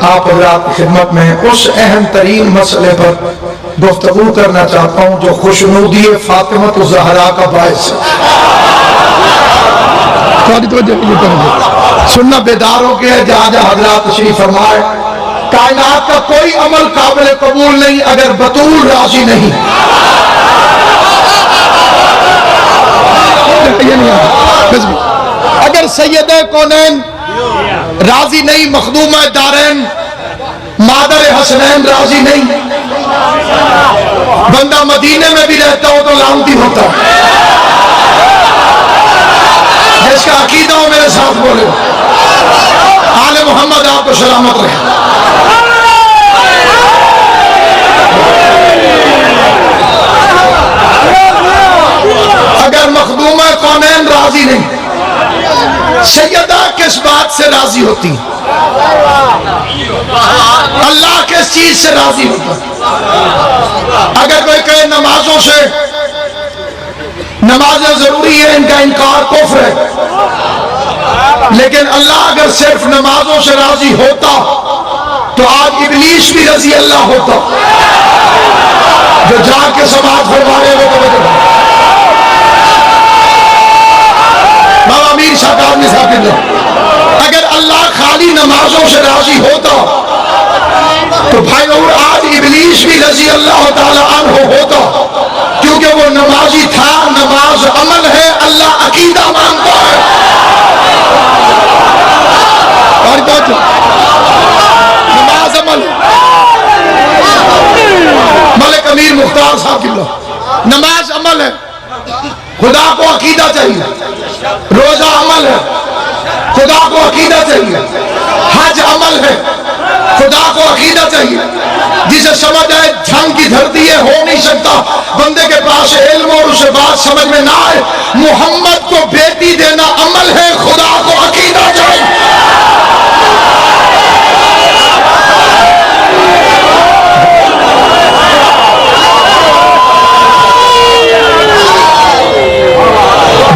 آپ حضرات کی خدمت میں اس اہم ترین مسئلے پر گفتگو کرنا چاہتا ہوں جو خوشنودی فاطمہ الزہرا کا باعث سننا بیداروں کے جہاں جہاں حضرات تشریف فرمائے کائنات کا کوئی عمل قابل قبول نہیں اگر بطول راضی نہیں. اگر سید کونین راضی نہیں، مخدومہ دارین مادر حسنین راضی نہیں، بندہ مدینے میں بھی رہتا ہو تو لعنتی ہوتا. جس کا عقیدہ ہو میرے ساتھ بولے. آل محمد آپ کو سلامت رہے. اگر مخدومہ کونین راضی نہیں، سیدہ کس بات سے راضی ہوتی؟ اللہ کس چیز سے راضی ہوتا؟ اگر کوئی کہے نمازوں سے، نمازیں ضروری ہے، ان کا انکار کفر ہے. لیکن اللہ اگر صرف نمازوں سے راضی ہوتا تو آج ابلیس بھی رضی اللہ ہوتا. جو جا کے سماعت فرمائے وہ بابا امیر شاہ کاظمی صاحب اللہ. اگر اللہ خالی نمازوں سے راضی ہوتا تو بھائی اور آج ابلیس بھی رضی اللہ تعالی عنہ ہوتا، کیونکہ وہ نمازی تھا. نماز عمل ہے، اللہ عقیدہ مانتا ہے. نماز عمل. ملک امیر مختار صاحب کی اللہ، نماز عمل ہے، خدا کو عقیدہ چاہیے. روزہ عمل ہے، خدا کو عقیدہ چاہیے. حج عمل ہے، خدا کو عقیدہ چاہیے. جسے سمجھ آئے جھنگ کی دھرتی ہے، ہو نہیں سکتا. بندے کے پاس علم اور اسے بات سمجھ میں نہ آئے. محمد کو بیٹی دینا عمل ہے، خدا کو عقیدہ چاہیے.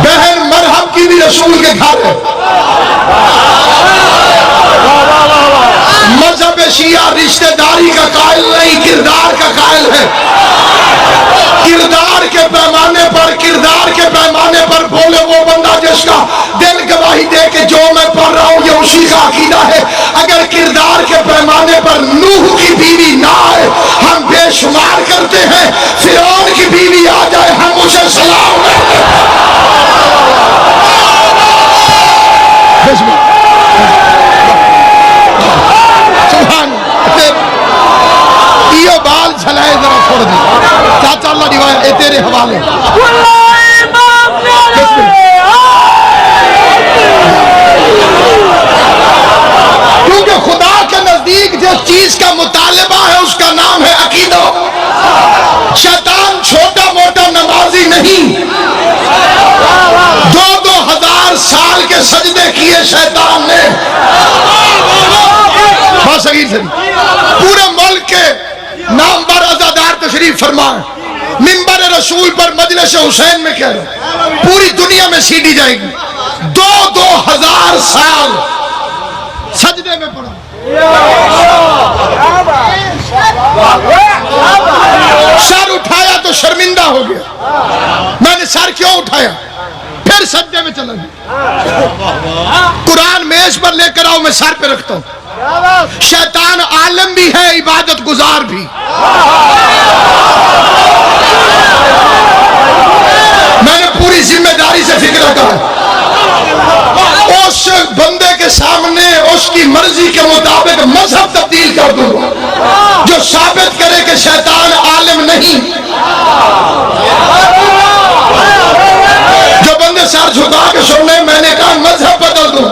بہن مرہم کی بھی رسول کے گھر ہے. مذہب شیعہ رشتہ داری کا قائل نہیں، کردار کا قائل ہے. کردار کے پیمانے پر بولے وہ بندہ جس کا دل گواہی دے کہ جو میں پڑھ رہا ہوں یہ اسی کا عقیدہ ہے. اگر کردار کے پیمانے پر نوح کی بیوی نہ آئے ہم بے شمار کرتے ہیں. فرعون کی بیوی آ جائے ہم اسے سلام کرتے ہیں. یہ بال جھلائے ذرا چھوڑ دی چاچا اللہ دیوائے اے تیرے حوالے. کیونکہ خدا کے نزدیک جس چیز کا مطالبہ ہے اس کا نام ہے عقیدہ. شیطان چھوٹا موٹا نمازی نہیں. 2000 سال کے سجدے کیے شیطان نے. پورے ملک کے نامور عزادار تشریف فرمائیں. منبر رسول پر مجلس حسین میں کہہ رہا ہوں پوری دنیا میں سیڈی جائے گی. 2000 سال سجدے میں پڑھا. سر اٹھایا تو شرمندہ ہو گیا. میں نے سر کیوں اٹھایا؟ پھر سجدے میں چلا گیا. قرآن میز پر لے کر آؤ میں سر پہ رکھتا ہوں. شیطان عالم بھی ہے، عبادت گزار بھی. میں نے پوری ذمہ داری سے فکر کیا. اس بندے کے سامنے اس کی مرضی کے مطابق مذہب تبدیل کر دوں جو ثابت کرے کہ شیطان عالم نہیں. جو بندے سر جھکا کے سننے میں نے کہا مذہب بدل دوں.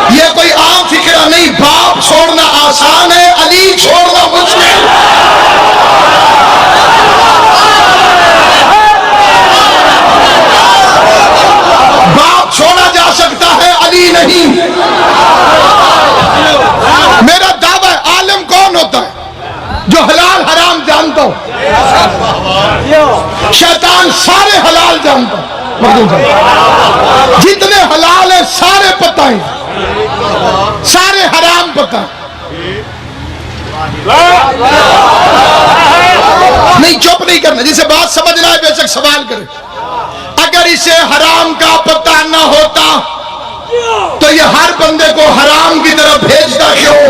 یہ کوئی عام فکرہ نہیں. باپ چھوڑنا آسان ہے، علی چھوڑنا مشکل. باپ چھوڑا جا سکتا ہے، علی نہیں. میرا دعویٰ ہے عالم کون ہوتا ہے؟ جو حلال حرام جانتا ہو. شیطان سارے حلال جانتا ہو. جتنے حلال ہیں سارے پتہ ہیں، سارے حرام پتہ ہیں. نہیں چپ نہیں کرنا، جسے بات سمجھنا ہے بے شک سوال کرے. اگر اسے حرام کا پتہ نہ ہوتا تو یہ ہر بندے کو حرام کی طرف بھیجتا کیوں؟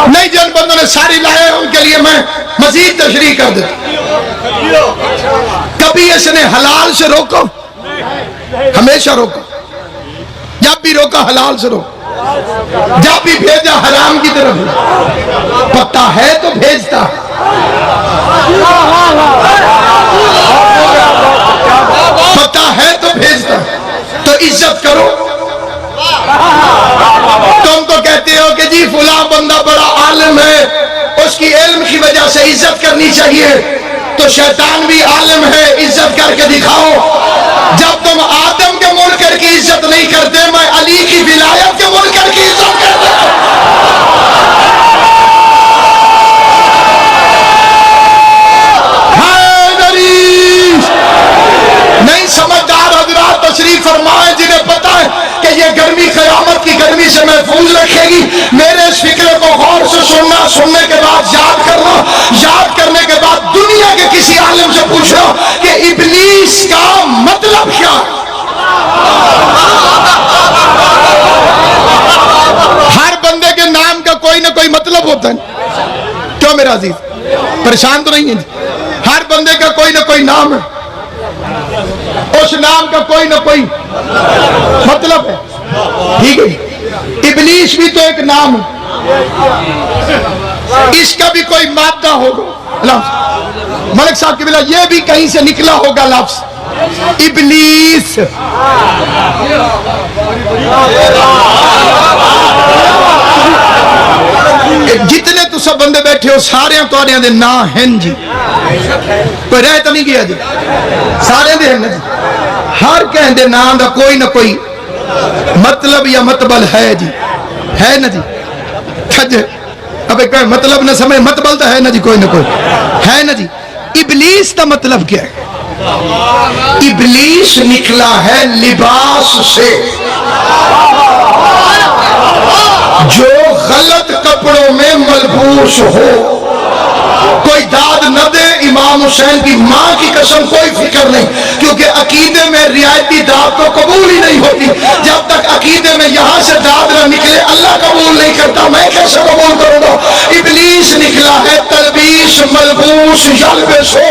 نہیں، جن بندوں نے ساری لائے ان کے لیے میں مزید تشریح کر دیتا. کبھی اس نے حلال سے روکو؟ ہمیشہ روکو. جب بھی روکا حلال سے روکو. جب بھی بھیجا حرام کی طرف. پتہ ہے تو بھیجتا. پتہ ہے تو بھیجتا. تو عزت کرو. تم تو کہتے ہو کہ جی فلاں بندہ بڑا عالم ہے، اس کی علم کی وجہ سے عزت کرنی چاہیے. تو شیطان بھی عالم ہے، عزت کر کے دکھاؤ. جب تم آدم کے منکر کی عزت نہیں کرتے، میں علی کی ولایت کے منکر کی عزت کرتا ہوں. نہیں سمجھدار حضرات تشریف فرمائیں جنہیں پتہ ہے کہ یہ گرمی قیامت کی گرمی سے محفوظ رکھے گی. میرے اس فکر کو غور سے سننا، سننے کے بعد یاد کرنا، یاد کرنے کے بعد دنیا کے کسی عالم سے پوچھنا کہ ابلیس کا مطلب کیا ہے. ہر بندے کے نام کا کوئی نہ کوئی مطلب ہوتا ہے. کیوں میرا عزیز پریشان تو نہیں ہے؟ ہر بندے کا کوئی نہ کوئی نام ہے، اس نام کا کوئی نہ کوئی مطلب ہے. ٹھیک ہے، ابلیس بھی تو ایک نام ہے، اس کا بھی کوئی مادہ ہوگا. ملک صاحب کی بلا یہ بھی کہیں سے نکلا ہوگا لفظ ابلیس. جتنے تو سب بندے بیٹھے ہو سارے تو دے نا ہیں جی، کوئی رہ تو نہیں گیا جی، سارے دے ہیں جی. ہر کہیں دے نا دا کوئی نہ کوئی مطلب یا مطبل ہے جی، ہے نا جی. اب ایک مطلب نہ سمجھ، مطبل تو ہے نا جی، کوئی نہ کوئی ہے نا جی. ابلیس کا مطلب کیا ہے؟ ابلیس نکلا ہے لباس سے. جو غلط کپڑوں میں ملبوس ہو. کوئی داد نہ دے، امام حسین کی ماں کی قسم کوئی فکر نہیں، کیونکہ عقیدے میں رعایتی داد تو قبول ہی نہیں ہوتی. جب تک عقیدے میں یہاں سے داد نہ نکلے اللہ قبول نہیں کرتا. میں کیسے قبول کروں گا؟ ابلیس نکلا ہے تلبیس، ملبوس، یلبس ہو.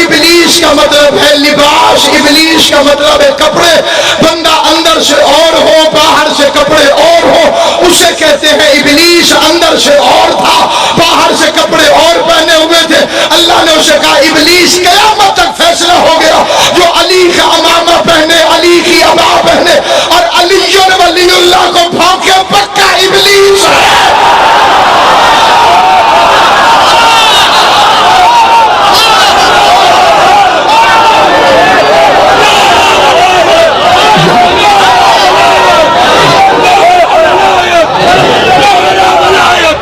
ابلیس کا مطلب ہے لباس، ابلیس کا مطلب ہے کپڑے. بندہ اندر سے اور ہو، باہر سے کپڑے اور ہو، اسے کہتے ہیں ابلیس. اندر سے اور تھا، باہر سے کپڑے اور پہنے ہوئے تھے. اللہ نے اسے کہا ابلیس قیامت تک فیصلہ ہو گیا جو علی کا امامہ پہنے، علی کی عبا پہنے اور علی ولی اللہ کو بھونکے، پکا ابلیس ہے.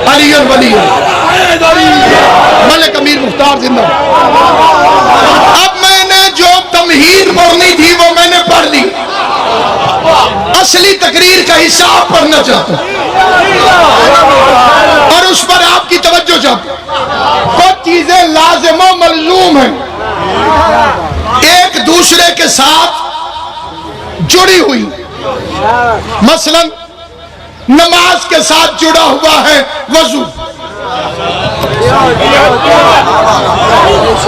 علی ملک امیر مختار زندہ. اب میں نے جو تمہید پڑھنی تھی وہ میں نے پڑھ لی. اصلی تقریر کا حصہ آپ پڑھنا چاہتا ہوں اور اس پر آپ کی توجہ چاہتا ہوں. کچھ چیزیں لازم و ملزوم ہیں، ایک دوسرے کے ساتھ جڑی ہوئی. مثلا نماز کے ساتھ جڑا ہوا ہے وضو.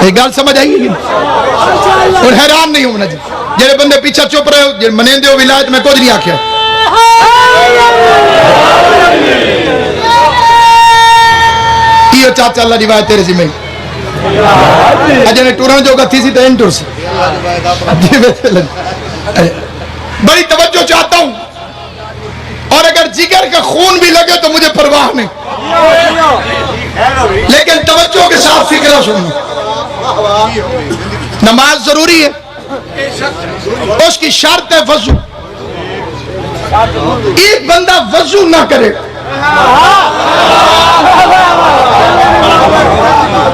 ایک گال سمجھ آئی گی اور حیران نہیں ہونا جی. جڑے بندے پیچھے چپ رہے ہو، جڑے منین دیو ولایت میں کچھ نہیں آکھیا. یہ چاچا اللہ روایت تیرے ذمہ اجے نے ٹورن جو گتھی سی تے ان ٹور سی. بڑی توجہ چاہتا ہوں اور اگر جگر کا خون بھی لگے تو مجھے پرواہ نہیں، لیکن توجہ کے ساتھ فکرہ سننا. نماز ضروری ہے، اس کی شرط ہے وضو. ایک بندہ وضو نہ کرے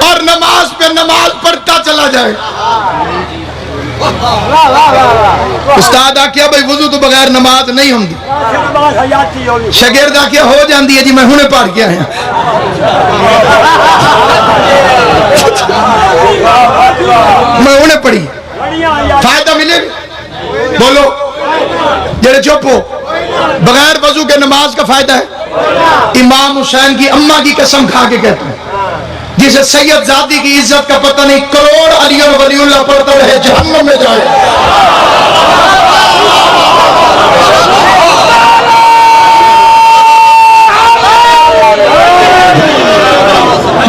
اور نماز پہ نماز پڑھتا چلا جائے استاد آکیا بھائی وضو تو بغیر نماز نہیں ہوں دی شاگرد آکیا ہو جاندی ہے جی میں ہنے پڑھ کے آیا میں ہنے پڑھی فائدہ ملے بولو جڑے چپ ہو بغیر وضو کے نماز کا فائدہ ہے امام حسین کی اماں کی قسم کھا کے کہتے ہیں جسے سید زادی کی عزت کا پتہ نہیں کروڑ علی ولی اللہ پڑھتا رہے جہنم میں جائے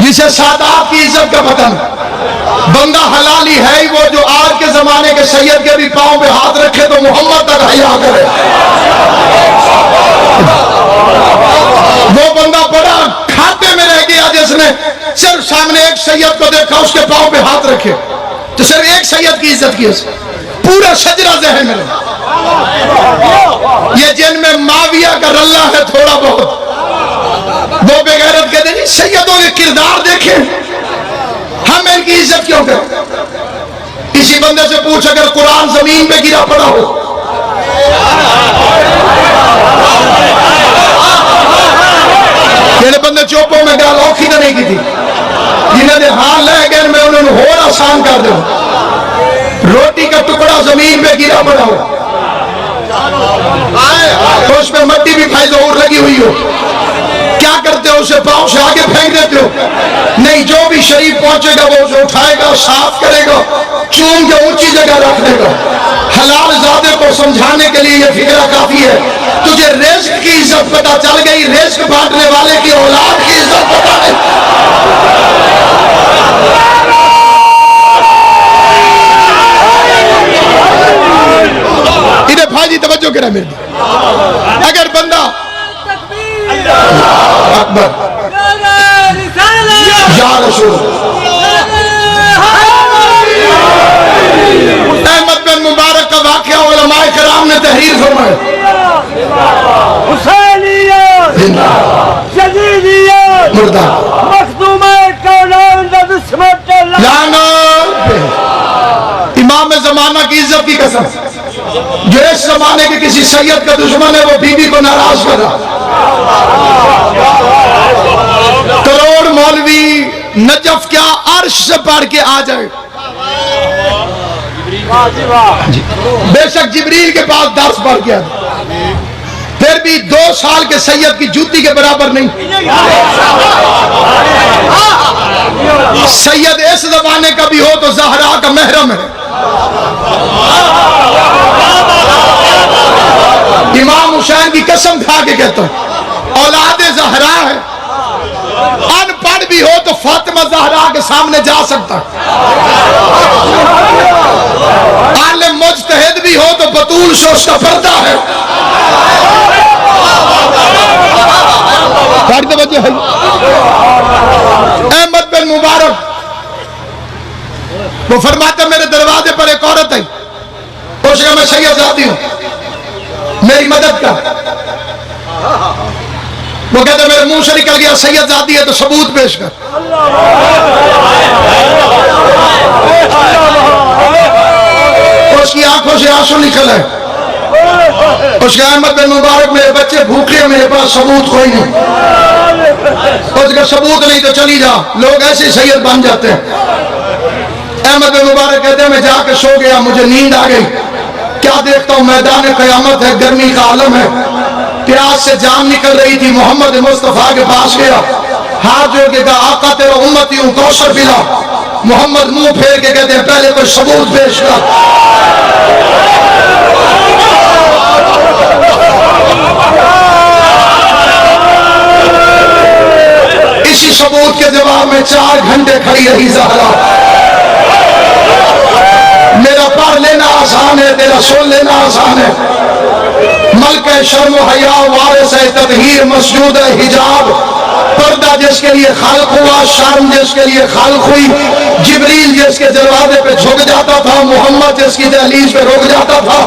جسے سادات کی عزت کا پتہ نہیں بندہ حلالی ہے ہی وہ جو آج کے زمانے کے سید کے بھی پاؤں پہ ہاتھ رکھے تو محمد تک حیا کرے وہ بندہ بڑا کھاتے میں رہ گیا جس نے صرف سامنے ایک سید کو دیکھا اس کے پاؤں پہ ہاتھ رکھے تو صرف ایک سید کی عزت کی پورا شجرہ ذہن میں رہا یہ جن میں معاویہ کا رلہ ہے تھوڑا بہت وہ بے غیرت کہتے ہیں سیدوں کے کردار دیکھیں ہم ان کی عزت کیوں کریں کسی بندے سے پوچھ اگر قرآن زمین پہ گرا پڑا ہو میرے بندے چوپوں میں گال اوکھی نہ نہیں کی تھی جنہیں نے ہاں لے گئے میں انہوں نے اور آسان کر دوں روٹی کا ٹکڑا زمین پہ گرا پڑا ہو تو اس میں مٹی بھی پھائی ضرور لگی ہوئی ہو کیا کرتے ہو اسے پاؤں سے آگے پھینک دیتے ہو نہیں جو بھی شریف پہنچے گا وہ اسے اٹھائے گا صاف کرے گا چون کے اونچی جگہ رکھ دے گا حلال زادے کو سمجھانے کے لیے یہ فکرہ کافی ہے تجھے رزق کی عزت پتہ چل گئی رزق بانٹنے والے کی اولاد کی عزت پتہ نہیں ادھر بھاجی توجہ کرا میرے دی اگر بندہ اکبر یا رسول احمد بن مبارک کا واقعہ علماء کرام نے تحریر فرمایا حسینیت جدیدیت مردہ مخدومہ کونین و دشمن لعنت امام زمانہ کی عزت کی قسم جو اس زمانے کے کسی سید کا دشمن ہے وہ بی بی کو ناراض کر رہا کروڑ مولوی نجف کیا عرش سے پڑھ کے آ جائے بے شک جبریل کے پاس درس پڑھ کے آ جائے پھر بھی 2 سال کے سید کی جوتی کے برابر نہیں سید اس زمانے کا بھی ہو تو زہرا کا محرم ہے امام حسین کی قسم کھا کے کہتا ہوں اولاد زہرا ہے ان پڑھ بھی ہو تو فاطمہ زہرا کے سامنے جا سکتا عالم مجتہد بھی ہو تو بطول سے اس کا پردہ ہے احمد بن مبارک وہ فرماتے میرے دروازے پر ایک عورت ہے اس کا میں سید زادی ہوں میری مدد کر وہ کہتے میرے منہ سے نکل گیا سید زادی ہے تو ثبوت پیش کر اس کی آنکھوں سے آنسو نکل ہے اس کا احمد بن مبارک میرے بچے بھوکے ہیں میرے پاس ثبوت کوئی نہیں اس کا ثبوت نہیں تو چلی جا لوگ ایسے سید بن جاتے ہیں احمد بن مبارک کہتے ہیں میں جا کے سو گیا مجھے نیند آ گئی کیا دیکھتا ہوں میدان قیامت ہے گرمی کا عالم ہے پیاس سے جان نکل رہی تھی محمد مصطفیٰ کے پاس گیا ہاتھ جوڑ کے کہا آقا تیرا امتی ہوں کوثر پلا محمد منہ پھیر کے کہتے ہیں پہلے کوئی ثبوت پیش کر اسی ثبوت کے جواب میں 4 گھنٹے کھڑی رہی زہرا میرا پڑھ لینا آسان ہے تیرا سن لینا آسان ہے ملکہ شرم و حیا وارث ہے تطہیر مسجود ہے حجاب پردہ جس کے لیے خلق ہوا شرم جس کے لیے خلق ہوئی جبریل جس کے دروازے پہ جھک جاتا تھا محمد جس کی دہلیز پہ رک جاتا تھا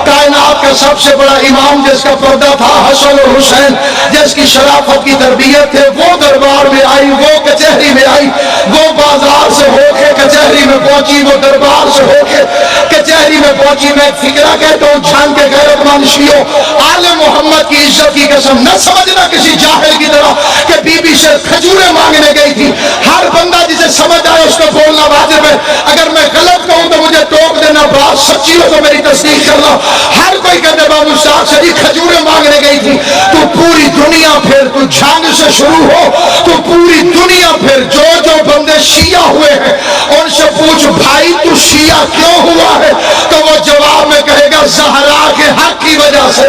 کائنات کا سب سے بڑا امام جس کا پردہ تھا حسن اور حسین، جس کی شرافت کی تربیت تھے، وہ دربار میں آئی، وہ کچہری میں آئی، وہ بازار سے ہو کے کچہری میں پہنچی، وہ دربار سے ہو کے کچہری میں پہنچی۔ میں ایک فکرہ کہتا ہوں، جھان کے غیرت مند شیعو، آل محمد کی عزت کی قسم نہ سمجھنا کسی جاہل کی طرح کہ بی بی سے کھجوریں مانگنے گئی تھی۔ ہر بندہ جسے سمجھ آئے اس کو بولنا واجب ہے، اگر میں غلط کہوں تو مجھے ٹوک دینا، بات سچی ہو تو میری تصدیق کرنا۔ ہر کوئی کہتے بابو صاحب سے جی کھجوریں مانگنے گئی تھی۔ تو پوری دنیا پھر، تو جھنگ سے شروع ہو تو پوری دنیا پھر، جو جو بندے شیعہ ہوئے ہیں ان سے پوچھ بھائی تو شیعہ کیوں ہوا ہے، تو وہ جواب میں کہے گا زہرا کے حق کی وجہ سے۔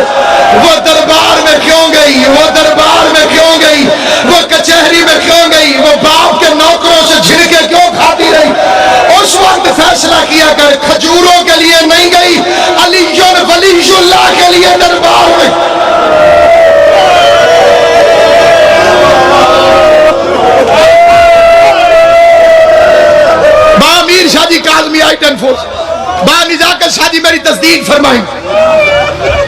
وہ دربار میں کیوں گئی، وہ دربار میں کیوں گئی، وہ کچہری میں کیوں گئی، وہ باپ کے نوکروں سے جھڑکے کیوں کھاتی رہی۔ اس وقت فیصلہ کیا کہ کھجوروں کے لیے نہیں گئی، علی ولی اللہ کے لیے دربار میں۔ امیر شاہ جی کاظمی آئی ٹین فورس، با نزاکت شاہ جی میری تصدیق فرمائیں،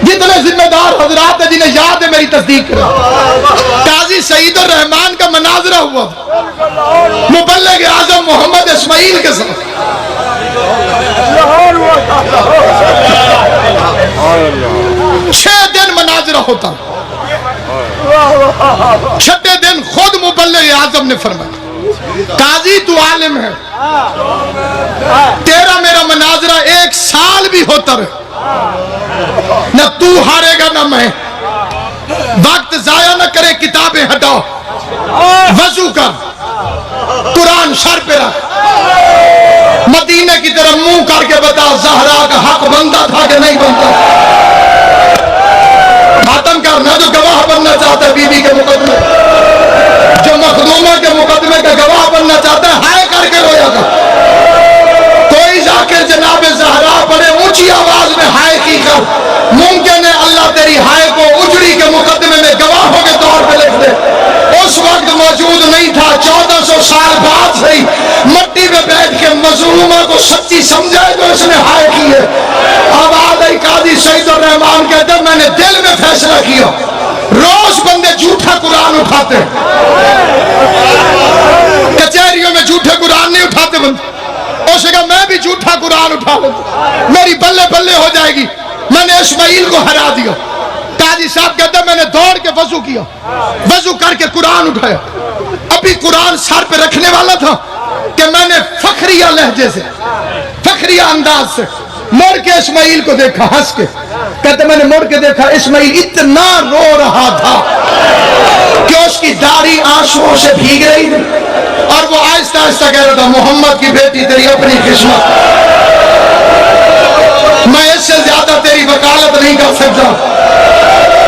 جتنے ذمہ دار حضرات ہیں جنہیں یاد ہے میری تصدیق کریں۔ قاضی سعید الرحمان کا مناظرہ ہوا مبلغ اعظم محمد اسماعیل کے ساتھ، 6 دن مناظرہ ہوتا، 6 دن خود مبلغ اعظم نے فرمایا قاضی تو عالم ہے، تیرا میرا مناظرہ 1 سال بھی ہوتا رہے، نہ تو ہارے گا نہ میں، وقت ضائع نہ کرے، کتابیں ہٹاؤ، وضو کر، قرآن سر پہ رکھ، مدینے کی طرف منہ کر کے بتا زہرا کا حق بنتا تھا کہ نہیں بنتا۔ ختم کرنا جو گواہ بننا چاہتا ہے بی بی کے مقدمے، جو مخدومہ کے مقدمے کا گواہ بننا چاہتا ہے ہائے کر کے رویا گا۔ کوئی ذاکر جناب زہرا بڑے اونچی آواز میں ہائے کی کر، ممکن ہے اللہ تیری ہائے کو اجڑی کے مقدمے میں گواہوں کے طور پہ لکھ دے۔ اس وقت موجود نہیں تھا، 1400 سال بعد سے مٹی میں بیٹھ کے مظلومہ کو سچی سمجھائے تو اس نے ہائے کی ہے۔ آواز آئی، قاضی سعید الرحمان کہتے ہیں میں نے دل میں فیصلہ کیا، روز بندے جھوٹا قرآن اٹھاتے، کچہریوں میں جھوٹے قرآن نہیں اٹھاتے بندے۔ اس نے کہا میں بھی جھوٹا قرآن اٹھا لوں، میری بلے بلے ہو جائے گی۔ میں نے اسماعیل کو ہرا دیا۔ قاضی صاحب کہتا ہے میں نے دوڑ کے وضو کیا، وضو کر کے قرآن اٹھایا، ابھی قرآن سر پہ رکھنے والا تھا کہ میں نے فخریہ لہجے سے، فخریہ انداز سے مڑ کے اسماعیل کو دیکھا، ہنس کے کہتے میں نے مڑ کے دیکھا، اسماعیل اتنا رو رہا تھا کہ اس کی داڑھی آنسوؤں سے بھیگ رہی تھی، اور وہ آہستہ آہستہ کہہ رہا تھا محمد کی بیٹی تیری اپنی قسمت، میں اس سے زیادہ تیری وکالت نہیں کر سکتا۔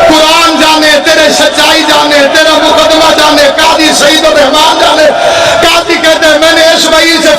قرآن جانے، تیرے سچائی جانے، تیرا مقدمہ جانے، قاضی سعید الرحمان جانے۔ قاضی کہتے ہیں میں نے اسماعیل سے